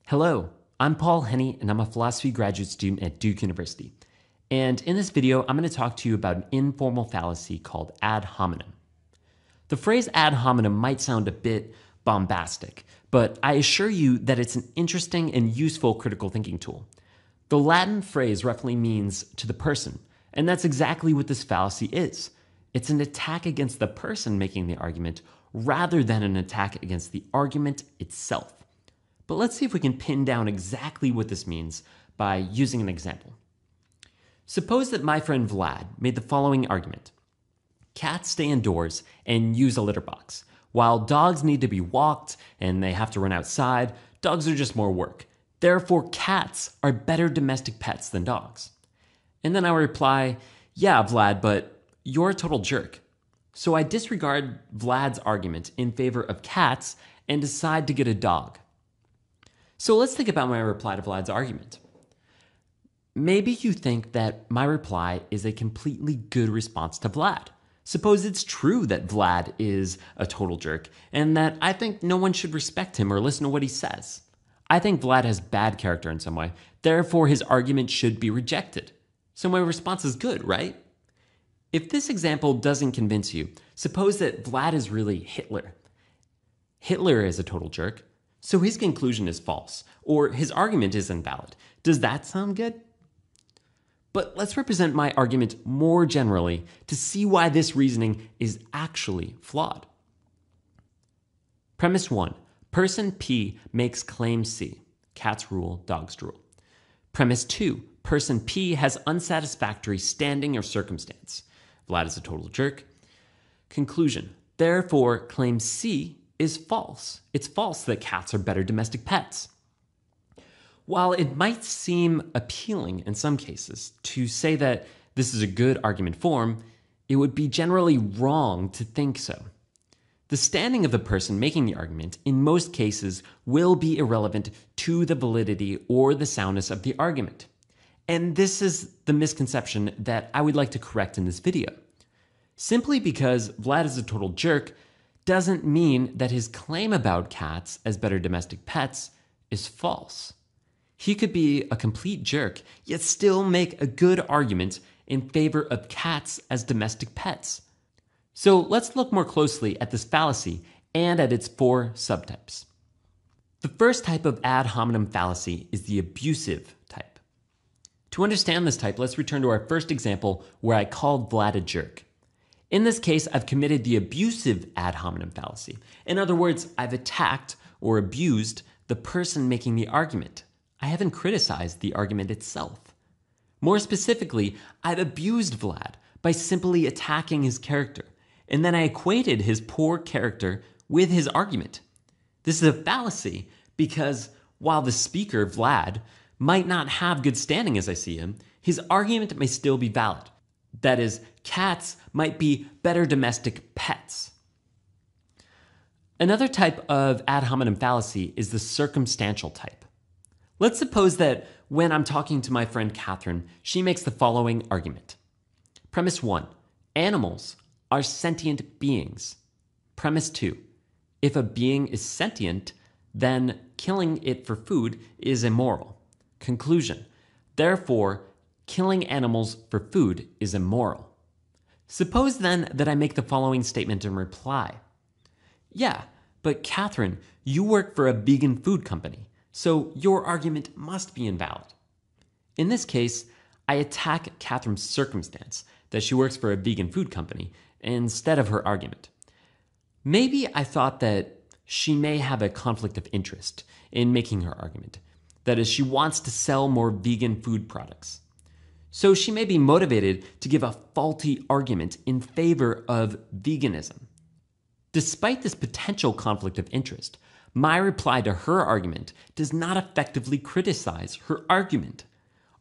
Hello, I'm Paul Henney, and I'm a philosophy graduate student at Duke University. And in this video, I'm going to talk to you about an informal fallacy called ad hominem. The phrase ad hominem might sound a bit bombastic, but I assure you that it's an interesting and useful critical thinking tool. The Latin phrase roughly means to the person, and that's exactly what this fallacy is. It's an attack against the person making the argument rather than an attack against the argument itself. But let's see if we can pin down exactly what this means by using an example. Suppose that my friend Vlad made the following argument. Cats stay indoors and use a litter box. While dogs need to be walked and they have to run outside, dogs are just more work. Therefore, cats are better domestic pets than dogs. And then I would reply, yeah, Vlad, but you're a total jerk. So I disregard Vlad's argument in favor of cats and decide to get a dog. So let's think about my reply to Vlad's argument. Maybe you think that my reply is a completely good response to Vlad. Suppose it's true that Vlad is a total jerk and that I think no one should respect him or listen to what he says. I think Vlad has bad character in some way, therefore his argument should be rejected. So my response is good, right? If this example doesn't convince you, suppose that Vlad is really Hitler. Hitler is a total jerk, so his conclusion is false, or his argument is invalid. Does that sound good? But let's represent my argument more generally to see why this reasoning is actually flawed. Premise 1. Person P makes claim C. Cats rule, dogs drool. Premise 2. Person P has unsatisfactory standing or circumstance. Vlad is a total jerk. Conclusion. Therefore, claim C is false. It's false that cats are better domestic pets. While it might seem appealing in some cases to say that this is a good argument form, it would be generally wrong to think so. The standing of the person making the argument in most cases will be irrelevant to the validity or the soundness of the argument. And this is the misconception that I would like to correct in this video. Simply because Vlad is a total jerk doesn't mean that his claim about cats as better domestic pets is false. He could be a complete jerk, yet still make a good argument in favor of cats as domestic pets. So let's look more closely at this fallacy and at its 4 subtypes. The first type of ad hominem fallacy is the abusive type. To understand this type, let's return to our first example where I called Vlad a jerk. In this case, I've committed the abusive ad hominem fallacy. In other words, I've attacked or abused the person making the argument. I haven't criticized the argument itself. More specifically, I've abused Vlad by simply attacking his character, and then I equated his poor character with his argument. This is a fallacy because while the speaker, Vlad, might not have good standing as I see him, his argument may still be valid. That is, cats might be better domestic pets. Another type of ad hominem fallacy is the circumstantial type. Let's suppose that when I'm talking to my friend Catherine, she makes the following argument. Premise 1. Animals are sentient beings. Premise 2. If a being is sentient, then killing it for food is immoral. Conclusion. Therefore, killing animals for food is immoral. Suppose then that I make the following statement in reply. Yeah, but Catherine, you work for a vegan food company, so your argument must be invalid. In this case, I attack Catherine's circumstance, that she works for a vegan food company, instead of her argument. Maybe I thought that she may have a conflict of interest in making her argument. That is, she wants to sell more vegan food products. So she may be motivated to give a faulty argument in favor of veganism. Despite this potential conflict of interest, my reply to her argument does not effectively criticize her argument.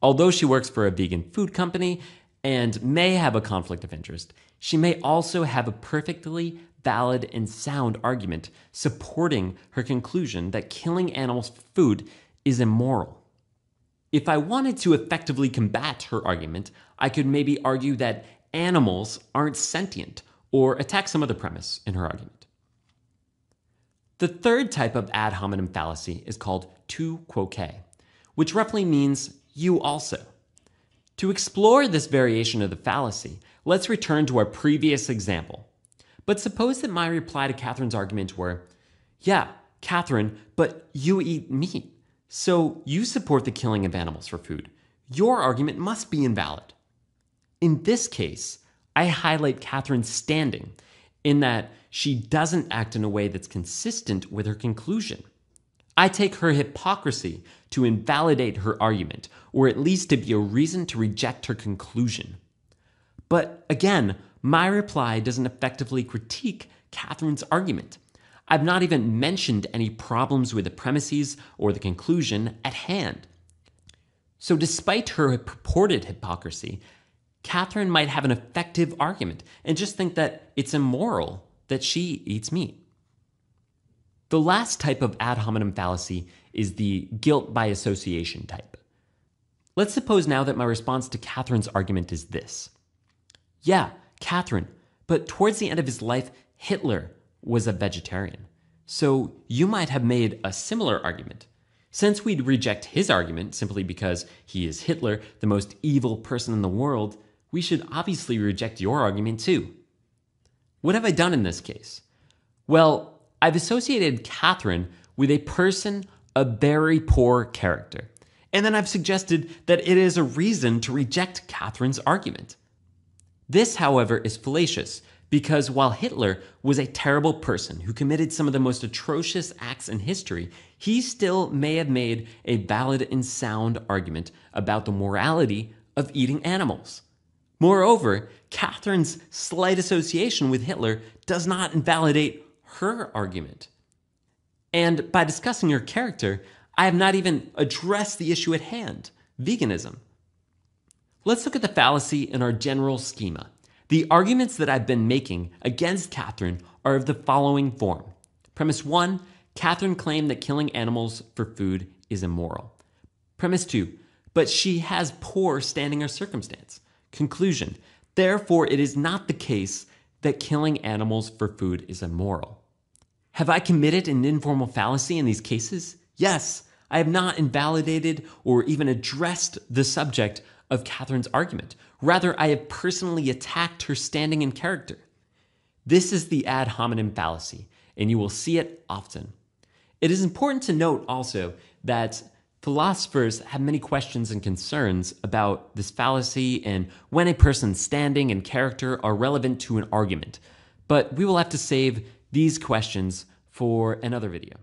Although she works for a vegan food company and may have a conflict of interest, she may also have a perfectly valid and sound argument supporting her conclusion that killing animals for food is immoral. If I wanted to effectively combat her argument, I could maybe argue that animals aren't sentient or attack some other premise in her argument. The third type of ad hominem fallacy is called tu quoque, which roughly means you also. To explore this variation of the fallacy, let's return to our previous example. But suppose that my reply to Catherine's argument were, yeah, Catherine, but you eat meat, so you support the killing of animals for food. Your argument must be invalid. In this case, I highlight Catherine's standing in that she doesn't act in a way that's consistent with her conclusion. I take her hypocrisy to invalidate her argument, or at least to be a reason to reject her conclusion. But again, my reply doesn't effectively critique Catherine's argument. I've not even mentioned any problems with the premises or the conclusion at hand. So despite her purported hypocrisy, Catherine might have an effective argument and just think that it's immoral that she eats meat. The last type of ad hominem fallacy is the guilt by association type. Let's suppose now that my response to Catherine's argument is this. Yeah, Catherine, but towards the end of his life, Hitler was a vegetarian. So you might have made a similar argument. Since we'd reject his argument simply because he is Hitler, the most evil person in the world, we should obviously reject your argument too. What have I done in this case? Well, I've associated Catherine with a person of very poor character. And then I've suggested that it is a reason to reject Catherine's argument. This, however, is fallacious because while Hitler was a terrible person who committed some of the most atrocious acts in history, he still may have made a valid and sound argument about the morality of eating animals. Moreover, Catherine's slight association with Hitler does not invalidate her argument. And by discussing her character, I have not even addressed the issue at hand, veganism. Let's look at the fallacy in our general schema. The arguments that I've been making against Catherine are of the following form. Premise 1, Catherine claimed that killing animals for food is immoral. Premise 2, but she has poor standing or circumstance. Conclusion, therefore it is not the case that killing animals for food is immoral. Have I committed an informal fallacy in these cases? Yes, I have not invalidated or even addressed the subject of Catherine's argument. Rather, I have personally attacked her standing and character. This is the ad hominem fallacy, and you will see it often. It is important to note also that philosophers have many questions and concerns about this fallacy and when a person's standing and character are relevant to an argument. But we will have to save these questions for another video.